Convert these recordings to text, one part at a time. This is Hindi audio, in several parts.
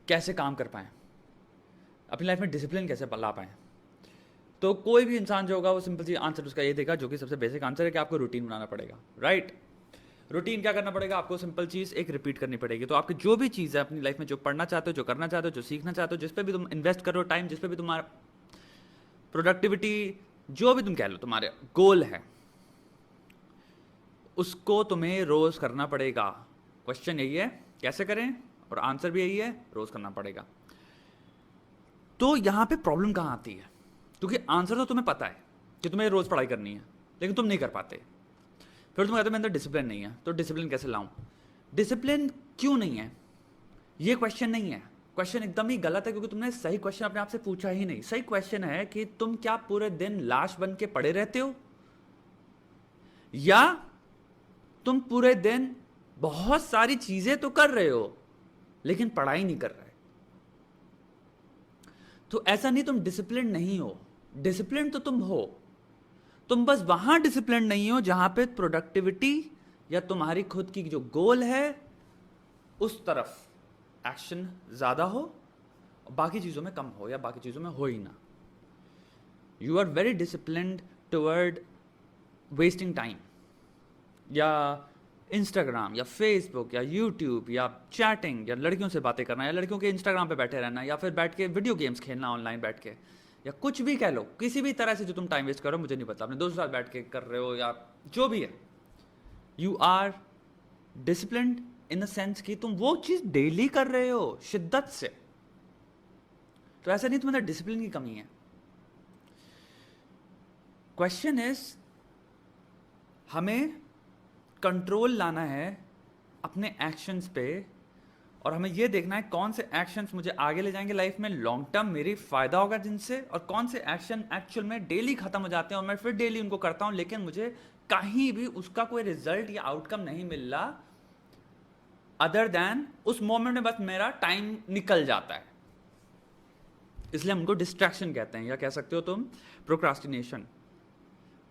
कैसे काम कर पाएँ, अपनी लाइफ में डिसिप्लिन कैसे ला पाएँ। तो कोई भी इंसान जो होगा वो सिंपल सी आंसर उसका ये देगा, जो कि सबसे बेसिक आंसर है कि आपको रूटीन बनाना पड़ेगा, राइट। रूटीन क्या करना पड़ेगा, आपको सिंपल चीज़ एक रिपीट करनी पड़ेगी। तो आपकी जो भी चीज़ है अपनी लाइफ में, जो पढ़ना चाहते हो, जो करना चाहते हो, जो सीखना चाहते हो, जिस पे भी तुम इन्वेस्ट करो टाइम, जिस पे भी तुम्हारा प्रोडक्टिविटी, जो भी तुम कह लो तुम्हारे गोल है, उसको तुम्हें रोज करना पड़ेगा। क्वेश्चन यही है कैसे करें, और आंसर भी यही है, रोज करना पड़ेगा। तो यहां पे प्रॉब्लम कहां आती है, क्योंकि आंसर तो तुम्हें पता है कि तुम्हें रोज पढ़ाई करनी है, लेकिन तुम नहीं कर पाते। फिर तुम कहते हो मेरे अंदर डिसिप्लिन नहीं है, तो डिसिप्लिन कैसे लाऊं। डिसिप्लिन क्यों नहीं है, ये क्वेश्चन नहीं है। क्वेश्चन एकदम ही गलत है, क्योंकि तुमने सही क्वेश्चन अपने आप से पूछा ही नहीं। सही क्वेश्चन है कि तुम क्या पूरे दिन लाश बन के पड़े रहते हो, या तुम पूरे दिन बहुत सारी चीजें तो कर रहे हो लेकिन पढ़ाई नहीं कर रहे। तो ऐसा नहीं तुम डिसिप्लिन नहीं हो, डिसिप्लिन तो तुम हो, तुम बस वहां डिसिप्लिन नहीं हो जहां पे प्रोडक्टिविटी या तुम्हारी खुद की जो गोल है उस तरफ एक्शन ज्यादा हो, बाकी चीजों में कम हो, या बाकी चीजों में हो ही ना। You are very disciplined toward wasting time, या इंस्टाग्राम या फेसबुक या यूट्यूब या चैटिंग, या लड़कियों से बातें करना, या लड़कियों के इंस्टाग्राम पे बैठे रहना, या फिर बैठ के वीडियो गेम्स खेलना ऑनलाइन बैठ के, या कुछ भी कह लो, किसी भी तरह से जो तुम टाइम वेस्ट करो, मुझे नहीं पता, अपने दोस्तों के साथ बैठ के कर रहे हो या जो भी है। You are disciplined in the sense कि तुम वो चीज डेली कर रहे हो शिद्दत से। तो ऐसा नहीं तुम्हारे डिसिप्लिन की कमी है। क्वेश्चन इज, हमें कंट्रोल लाना है अपने एक्शंस पे, और हमें ये देखना है कौन से एक्शंस मुझे आगे ले जाएंगे लाइफ में, लॉन्ग टर्म मेरी फायदा होगा जिनसे, और कौन से एक्शन एक्चुअल में डेली खत्म हो जाते हैं और मैं फिर डेली उनको करता हूं, लेकिन मुझे कहीं भी उसका कोई रिजल्ट या आउटकम नहीं मिल रहा, अदर देन उस मोमेंट में बस मेरा टाइम निकल जाता है। इसलिए हम उनको डिस्ट्रैक्शन कहते हैं, या कह सकते हो तुम प्रोक्रास्टिनेशन।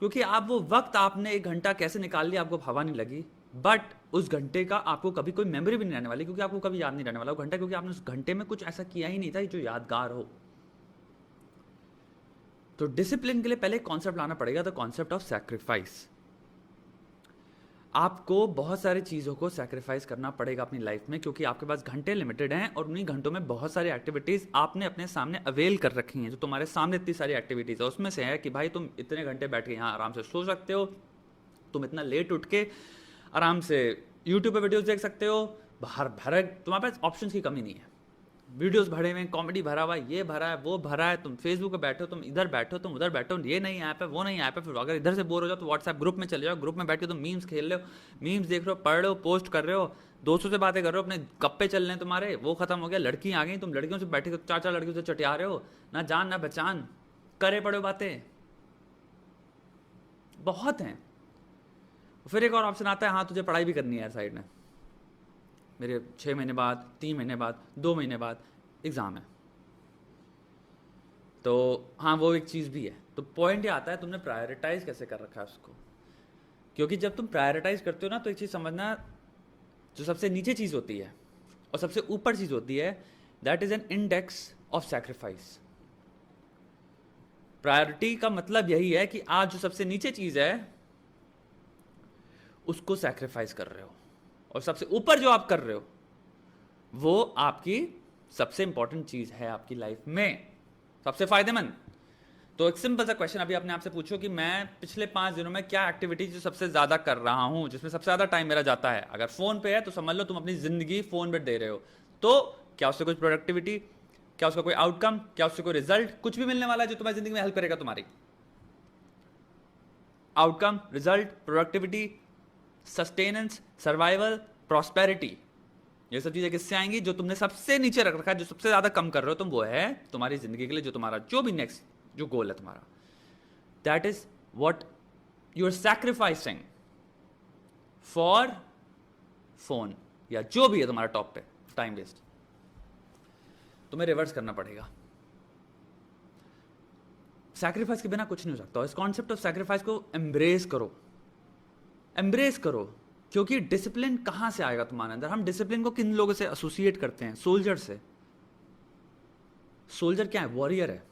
क्योंकि आप वो वक्त, आपने 1 घंटा कैसे निकाल लिया आपको हवा नहीं लगी, बट उस घंटे का आपको कभी कोई मेमोरी भी नहीं रहने वाली, क्योंकि आपको कभी याद नहीं रहने वाला वो घंटा, क्योंकि आपने उस घंटे में कुछ ऐसा किया ही नहीं था जो यादगार हो। तो डिसिप्लिन के लिए पहले कॉन्सेप्ट लाना पड़ेगा, द कॉन्सेप्ट ऑफ सैक्रिफाइस। आपको बहुत सारी चीज़ों को सैक्रिफाइस करना पड़ेगा अपनी लाइफ में, क्योंकि आपके पास घंटे लिमिटेड हैं, और उन्हीं घंटों में बहुत सारी एक्टिविटीज़ आपने अपने सामने अवेल कर रखी हैं। जो तुम्हारे सामने इतनी सारी एक्टिविटीज़ है, उसमें से है कि भाई तुम इतने घंटे बैठ के यहाँ आराम से सो सकते हो, तुम इतना लेट उठ के आराम से यूट्यूब पे वीडियोस देख सकते हो, बाहर भरा, तुम्हारे पास ऑप्शंस की कमी नहीं है, वीडियोस भरे हुए हैं, कॉमेडी भरा हुआ है, ये भरा है, वो भरा है, तुम फेसबुक पे बैठो, तुम इधर बैठो, तुम उधर बैठो, ये नहीं ऐप है, वो नहीं ऐप है, फिर अगर इधर से बोर हो जाओ तो व्हाट्सएप ग्रुप में चले जाओ, ग्रुप में बैठ के तुम मीम्स खेल रहे हो, मीम्स देख रहे हो, पढ़ रहे हो, पोस्ट कर रहे हो, दोस्तों से बातें कर रहे हो, अपने गप्पे चल रहे हैं तुम्हारे, वो खत्म हो गया, लड़की आ गई, तुम लड़कियों से बैठे 4-4 लड़कियों से चटिया रहे हो, ना जान ना पहचान, करे पड़े बातें बहुत हैं। फिर एक और ऑप्शन आता है, हाँ तुझे पढ़ाई भी करनी है यार साइड में, मेरे 6 महीने बाद, 3 महीने बाद, 2 महीने बाद एग्ज़ाम है, तो हाँ वो एक चीज़ भी है। तो पॉइंट ये आता है तुमने प्रायोरिटाइज कैसे कर रखा है उसको, क्योंकि जब तुम प्रायोरिटाइज करते हो ना, तो एक चीज़ समझना, जो सबसे नीचे चीज़ होती है और सबसे ऊपर चीज़ होती है, that is an index of sacrifice. Priority का मतलब यही है कि आज जो सबसे नीचे चीज़ है उसको सैक्रिफाइस कर रहे हो, और सबसे ऊपर जो आप कर रहे हो वो आपकी सबसे इंपॉर्टेंट चीज है आपकी लाइफ में, सबसे फायदेमंद। तो एक सिंपल सा क्वेश्चन अभी अपने आप से पूछो कि मैं पिछले 5 दिनों में क्या एक्टिविटी जो सबसे ज्यादा कर रहा हूं, जिसमें सबसे ज्यादा टाइम मेरा जाता है। अगर फोन पे है तो समझ लो तुम अपनी जिंदगी फोन पे दे रहे हो, तो क्या उससे कुछ प्रोडक्टिविटी, क्या उसका कोई आउटकम, क्या उससे कोई रिजल्ट, कुछ भी मिलने वाला है जो तुम्हारी जिंदगी में हेल्प करेगा तुम्हारी। Outcome, result, productivity, sustenance, survival, prosperity, ये सब चीजें किससे आएंगी, जो तुमने सबसे नीचे रख रखा है, जो सबसे ज्यादा कम कर रहे हो तुम, वो है तुम्हारी जिंदगी के लिए जो तुम्हारा जो भी नेक्स्ट जो गोल है तुम्हारा, that is what you are sacrificing for phone, या जो भी है तुम्हारा टॉप पे टाइम वेस्ट। तुम्हें रिवर्स करना पड़ेगा। सैक्रिफाइस के बिना कुछ नहीं हो सकता। इस कॉन्सेप्ट ऑफ सैक्रिफाइस को एम्ब्रेस करो, एम्ब्रेस करो, क्योंकि डिसिप्लिन कहां से आएगा तुम्हारे अंदर। हम डिसिप्लिन को किन लोगों से एसोसिएट करते हैं, सोल्जर से, सोल्जर क्या है? वॉरियर है।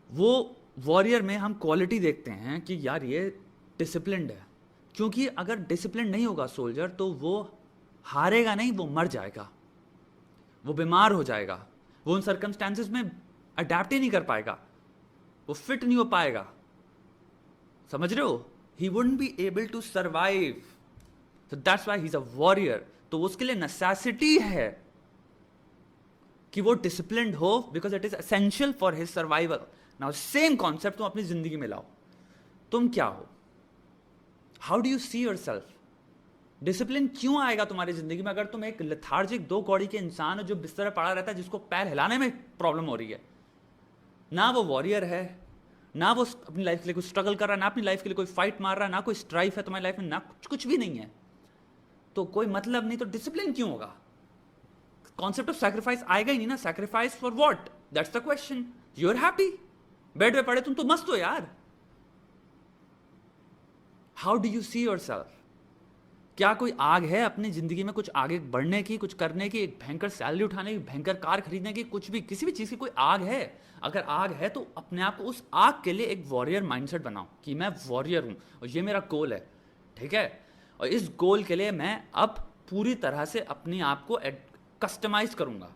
वो वॉरियर में हम क्वालिटी देखते हैं कि यार ये डिसिप्लिन्ड है, क्योंकि अगर डिसिप्लिन नहीं होगा सोल्जर तो वो हारेगा नहीं, वो मर जाएगा, वो बीमार हो जाएगा, वो उन सर्कमस्टेंसेस में अडेप्ट ही नहीं कर पाएगा, वो फिट नहीं हो पाएगा। समझ रहे हो? He wouldn't be able to survive, so that's why he's a warrior। तो उसके लिए नेसेसिटी है कि वो डिसिप्लिन्ड हो, because it is essential for his survival. Now same concept तुम अपनी जिंदगी में लाओ। तुम क्या हो? How do you see your self? Discipline क्यों आएगा तुम्हारी जिंदगी में अगर तुम एक लेथार्जिक 2 कौड़ी के इंसान हो जो बिस्तर पर पड़ा रहता है, जिसको पैर हिलाने में प्रॉब्लम हो रही है? ना वो वॉरियर है, ना वो अपनी लाइफ के लिए कुछ स्ट्रगल कर रहा है, ना अपनी लाइफ के लिए कोई फाइट मार रहा है, ना कोई स्ट्राइफ है तुम्हारी लाइफ में, ना कुछ भी नहीं है, तो कोई मतलब नहीं। तो डिसिप्लिन क्यों होगा? कॉन्सेप्ट ऑफ सैक्रिफाइस आएगा ही नहीं ना। Sacrifice for what? That's the question. You are happy, bed पे पड़े तुम तो मस्त हो यार। How do you see yourself? क्या कोई आग है अपनी जिंदगी में कुछ आगे बढ़ने की, कुछ करने की, एक भयंकर सैलरी उठाने की, भयंकर कार खरीदने की, कुछ भी, किसी भी चीज की कोई आग है? अगर आग है तो अपने आप को उस आग के लिए एक वॉरियर माइंडसेट बनाओ कि मैं वॉरियर हूं और ये मेरा गोल है, ठीक है? और इस गोल के लिए मैं अब पूरी तरह से अपने आप को कस्टमाइज करूंगा।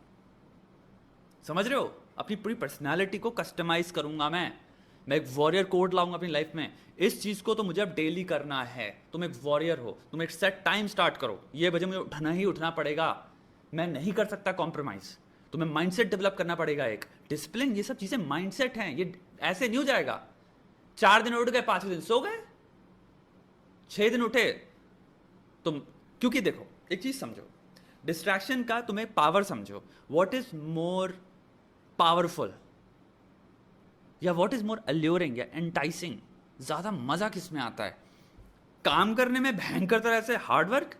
समझ रहे हो? अपनी पूरी पर्सनालिटी को कस्टमाइज करूंगा मैं एक वॉरियर कोड लाऊंगा अपनी लाइफ में। इस चीज को तो मुझे अब डेली करना है। तुम एक वॉरियर हो, तुम एक सेट टाइम स्टार्ट करो, ये बजे मुझे उठना ही उठना पड़ेगा, मैं नहीं कर सकता कॉम्प्रोमाइज। तुम्हें माइंडसेट डेवलप करना पड़ेगा, एक डिसिप्लिन। ये सब चीजें माइंडसेट हैं, ये ऐसे नहीं हो जाएगा। 4 दिन उठ गए, 5वें दिन सो गए, 6 दिन उठे तुम। क्योंकि देखो एक चीज समझो, डिस्ट्रैक्शन का तुम्हें पावर समझो। व्हाट इज मोर पावरफुल या व्हाट इज मोर अल्यूरिंग या एंटाइसिंग? ज्यादा मजा किस में आता है? काम करने में भयंकर तरह से हार्डवर्क,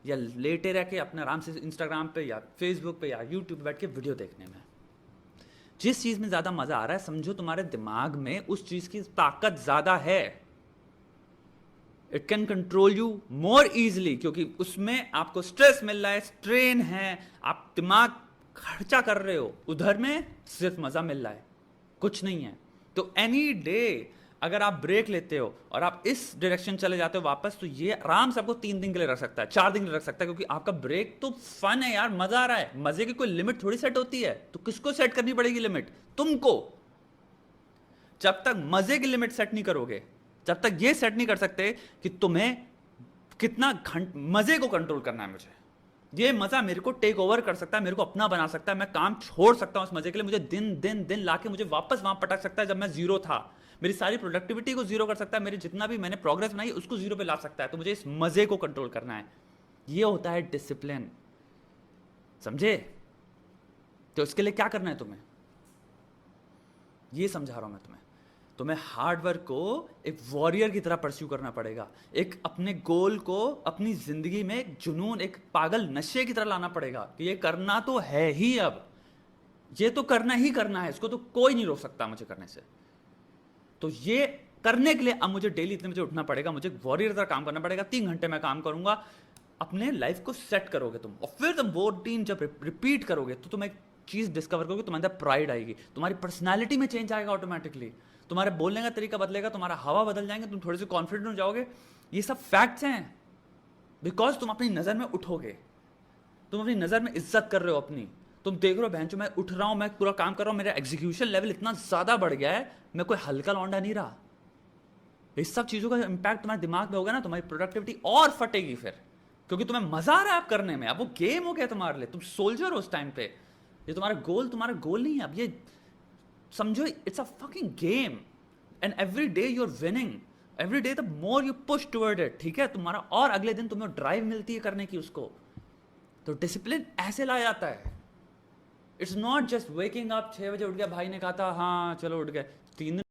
या लेटे रह के अपने आराम से इंस्टाग्राम पे या फेसबुक पे या यूट्यूब पे बैठ के वीडियो देखने में? जिस चीज में ज्यादा मजा आ रहा है, समझो तुम्हारे दिमाग में उस चीज की ताकत ज्यादा है। It can control you more easily, क्योंकि उसमें आपको स्ट्रेस मिल रहा है, स्ट्रेन है, आप दिमाग खर्चा कर रहे हो। उधर में सिर्फ मजा मिल रहा है, कुछ नहीं है। तो एनी डे अगर आप ब्रेक लेते हो और आप इस डायरेक्शन चले जाते हो वापस, तो ये आराम से आपको 3 दिन के लिए रख सकता है, 4 दिन के लिए रख सकता है, क्योंकि आपका ब्रेक तो फन है यार, मजा आ रहा है। मजे की कोई लिमिट थोड़ी सेट होती है, तो किसको सेट करनी पड़ेगी लिमिट? तुमको। जब तक मजे की लिमिट सेट नहीं करोगे, जब तक ये सेट नहीं कर सकते कि तुम्हें कितना मजे को कंट्रोल करना है, मुझे ये मजा मेरे को टेक ओवर कर सकता है, मेरे को अपना बना सकता है, मैं काम छोड़ सकता हूं उस मजे के लिए, मुझे दिन दिन दिन लाके मुझे वापस वहां पटक सकता है जब मैं जीरो था, मेरी सारी प्रोडक्टिविटी को जीरो कर सकता है, मेरी जितना भी मैंने प्रोग्रेस बनाई उसको जीरो पे ला सकता है। तो मुझे इस मजे को कंट्रोल करना है, ये होता है डिसिप्लिन। समझे? तो इसके लिए क्या करना है तुम्हें, ये समझा रहा हूं मैं तुम्हें हार्डवर्क को एक वॉरियर की तरह परस्यू करना पड़ेगा। एक अपने गोल को अपनी जिंदगी में एक जुनून, एक पागल नशे की तरह लाना पड़ेगा कि ये करना तो है ही, अब ये तो करना ही करना है, इसको तो कोई नहीं रोक सकता मुझे करने से। तो ये करने के लिए अब मुझे डेली इतने बजे उठना पड़ेगा, मुझे वॉरियर तरह काम करना पड़ेगा। 3 घंटे मैं काम करूंगा, अपने लाइफ को सेट करोगे तुम, और फिर तुम वो रूटीन जब रिपीट करोगे तो तुम एक चीज डिस्कवर करोगे, तुम्हारे अंदर प्राइड आएगी, तुम्हारी पर्सनैलिटी में चेंज आएगा ऑटोमेटिकली, तुम्हारे बोलने का तरीका बदलेगा, तुम्हारा हवा बदल जाएंगे, तुम थोड़े से कॉन्फिडेंट हो जाओगे। ये सब फैक्ट्स हैं, बिकॉज तुम अपनी नजर में उठोगे, तुम अपनी नजर में इज्जत कर रहे हो अपनी। तुम देख रहे हो बहन, जो मैं उठ रहा हूं, मैं पूरा काम कर रहा हूं, मेरा एग्जीक्यूशन लेवल इतना ज्यादा बढ़ गया है, मैं कोई हल्का लौंडा नहीं रहा। इस सब चीजों का इंपैक्ट तुम्हारे दिमाग में होगा ना, तुम्हारी प्रोडक्टिविटी और फटेगी फिर, क्योंकि तुम्हें मजा आ रहा है आप करने में। अब वो गेम हो गया तुम्हारे लिए, तुम सोल्जर हो उस टाइम पे। ये तुम्हारा गोल नहीं है अब, ये समझो it's a fucking game, and every day you are winning, every day the more you push toward it, ठीक है? तुम्हारा और अगले दिन तुम्हें ड्राइव मिलती है करने की उसको। तो डिसिप्लिन ऐसे लाया जाता है। It's not just waking up, 6 बजे उठ गया, भाई ने कहा था हाँ चलो उठ गए, 3 दिन